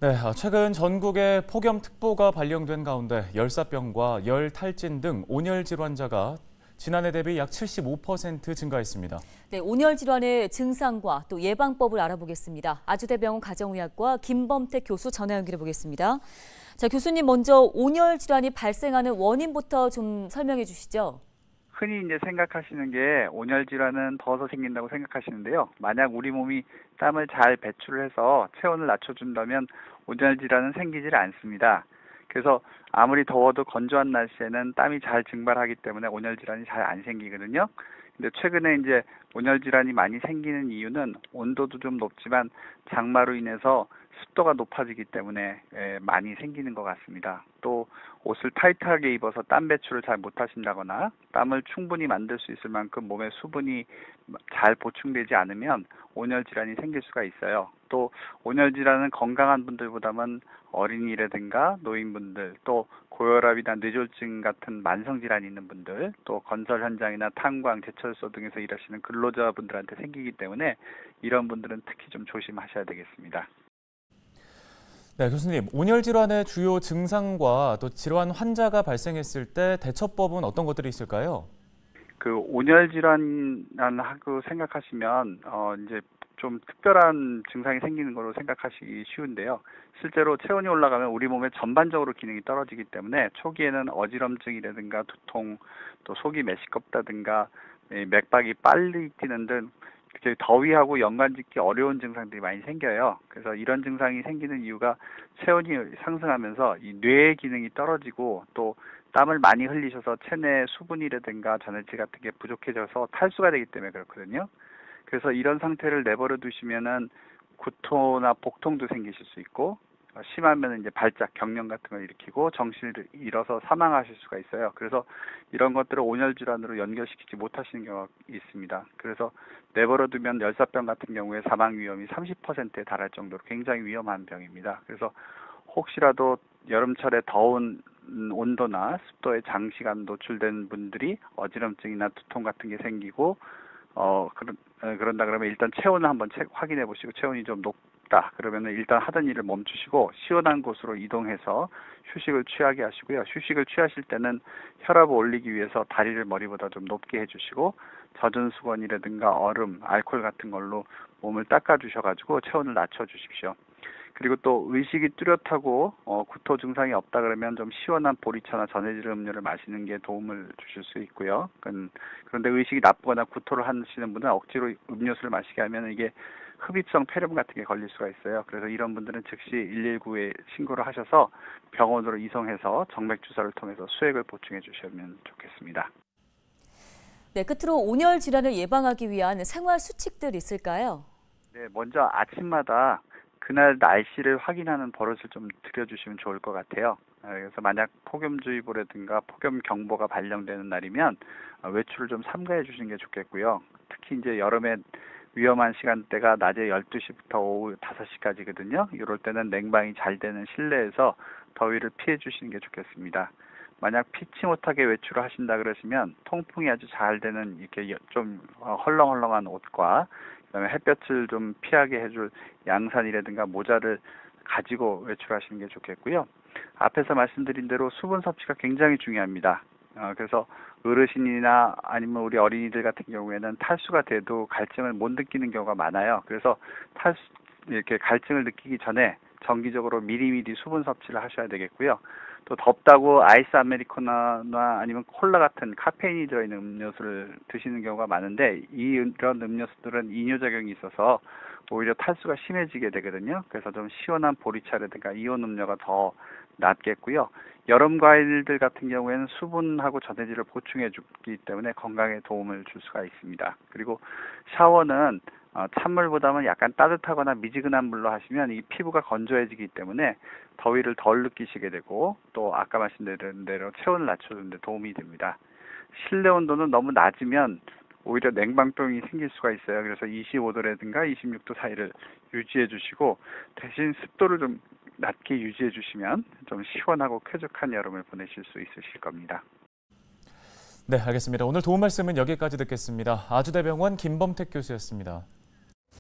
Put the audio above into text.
네, 최근 전국에 폭염특보가 발령된 가운데 열사병과 열, 탈진 등 온열 질환자가 지난해 대비 약 75% 증가했습니다. 네, 온열 질환의 증상과 또 예방법을 알아보겠습니다. 아주대병원 가정의학과 김범택 교수 전화 연결해 보겠습니다. 자, 교수님 먼저 온열 질환이 발생하는 원인부터 좀 설명해 주시죠. 흔히 이제 생각하시는 게 온열 질환은 더워서 생긴다고 생각하시는데요. 만약 우리 몸이 땀을 잘 배출을 해서 체온을 낮춰준다면 온열 질환은 생기질 않습니다. 그래서 아무리 더워도 건조한 날씨에는 땀이 잘 증발하기 때문에 온열 질환이 잘 안 생기거든요. 근데 최근에 이제 온열 질환이 많이 생기는 이유는 온도도 좀 높지만 장마로 인해서 습도가 높아지기 때문에 많이 생기는 것 같습니다. 또 옷을 타이트하게 입어서 땀 배출을 잘 못하신다거나 땀을 충분히 만들 수 있을 만큼 몸에 수분이 잘 보충되지 않으면 온열 질환이 생길 수가 있어요. 또 온열 질환은 건강한 분들보다는 어린이라든가 노인분들, 또 고혈압이나 뇌졸중 같은 만성 질환이 있는 분들, 또 건설 현장이나 탄광, 제철소 등에서 일하시는 근로자분들한테 생기기 때문에 이런 분들은 특히 좀 조심하셔야 되겠습니다. 네, 교수님, 온열 질환의 주요 증상과 또 질환 환자가 발생했을 때 대처법은 어떤 것들이 있을까요? 그 온열 질환하고 생각하시면 이제 좀 특별한 증상이 생기는 걸로 생각하시기 쉬운데요. 실제로 체온이 올라가면 우리 몸의 전반적으로 기능이 떨어지기 때문에 초기에는 어지럼증이라든가 두통, 또 속이 메시껍다든가 맥박이 빨리 뛰는 등 더위하고 연관짓기 어려운 증상들이 많이 생겨요. 그래서 이런 증상이 생기는 이유가 체온이 상승하면서 이 뇌의 기능이 떨어지고 또 땀을 많이 흘리셔서 체내 수분이라든가 전해질 같은 게 부족해져서 탈수가 되기 때문에 그렇거든요. 그래서 이런 상태를 내버려 두시면은 구토나 복통도 생기실 수 있고 심하면 이제 발작, 경련 같은 걸 일으키고 정신을 잃어서 사망하실 수가 있어요. 그래서 이런 것들을 온열 질환으로 연결시키지 못하시는 경우가 있습니다. 그래서 내버려 두면 열사병 같은 경우에 사망 위험이 30%에 달할 정도로 굉장히 위험한 병입니다. 그래서 혹시라도 여름철에 더운 온도나 습도에 장시간 노출된 분들이 어지럼증이나 두통 같은 게 생기고 그런다 그러면 일단 체온을 한번 확인해 보시고 체온이 좀 높다 그러면은 일단 하던 일을 멈추시고 시원한 곳으로 이동해서 휴식을 취하게 하시고요. 휴식을 취하실 때는 혈압을 올리기 위해서 다리를 머리보다 좀 높게 해주시고 젖은 수건이라든가 얼음, 알코올 같은 걸로 몸을 닦아주셔가지고 체온을 낮춰주십시오. 그리고 또 의식이 뚜렷하고 구토 증상이 없다 그러면 좀 시원한 보리차나 전해질 음료를 마시는 게 도움을 주실 수 있고요. 그런데 의식이 나쁘거나 구토를 하시는 분은 억지로 음료수를 마시게 하면 이게 흡입성 폐렴 같은 게 걸릴 수가 있어요. 그래서 이런 분들은 즉시 119에 신고를 하셔서 병원으로 이송해서 정맥 주사를 통해서 수액을 보충해 주시면 좋겠습니다. 네, 끝으로 온열 질환을 예방하기 위한 생활 수칙들 있을까요? 네, 먼저 아침마다 그날 날씨를 확인하는 버릇을 좀 들여주시면 좋을 것 같아요. 그래서 만약 폭염주의보라든가 폭염경보가 발령되는 날이면 외출을 좀 삼가해 주시는 게 좋겠고요. 특히 이제 여름에 위험한 시간대가 낮에 12시부터 오후 5시까지거든요. 이럴 때는 냉방이 잘 되는 실내에서 더위를 피해 주시는 게 좋겠습니다. 만약 피치 못하게 외출을 하신다 그러시면 통풍이 아주 잘 되는 이렇게 좀 헐렁헐렁한 옷과 그다음에 햇볕을 좀 피하게 해줄 양산이라든가 모자를 가지고 외출하시는 게 좋겠고요. 앞에서 말씀드린 대로 수분 섭취가 굉장히 중요합니다. 그래서 어르신이나 아니면 우리 어린이들 같은 경우에는 탈수가 돼도 갈증을 못 느끼는 경우가 많아요. 그래서 이렇게 갈증을 느끼기 전에 정기적으로 미리미리 수분 섭취를 하셔야 되겠고요. 또 덥다고 아이스 아메리카노나 아니면 콜라 같은 카페인이 들어있는 음료수를 드시는 경우가 많은데 이런 음료수들은 이뇨작용이 있어서 오히려 탈수가 심해지게 되거든요. 그래서 좀 시원한 보리차라든가 이온 음료가 더 낫겠고요. 여름 과일들 같은 경우에는 수분하고 전해질을 보충해 주기 때문에 건강에 도움을 줄 수가 있습니다. 그리고 샤워는 찬물보다는 약간 따뜻하거나 미지근한 물로 하시면 이 피부가 건조해지기 때문에 더위를 덜 느끼시게 되고 또 아까 말씀드린 대로 체온을 낮춰주는 데 도움이 됩니다. 실내 온도는 너무 낮으면 오히려 냉방병이 생길 수가 있어요. 그래서 25도라든가 26도 사이를 유지해 주시고 대신 습도를 좀 낮게 유지해 주시면 좀 시원하고 쾌적한 여름을 보내실 수 있으실 겁니다. 네, 알겠습니다. 오늘 도움 말씀은 여기까지 듣겠습니다. 아주대병원 김범택 교수였습니다.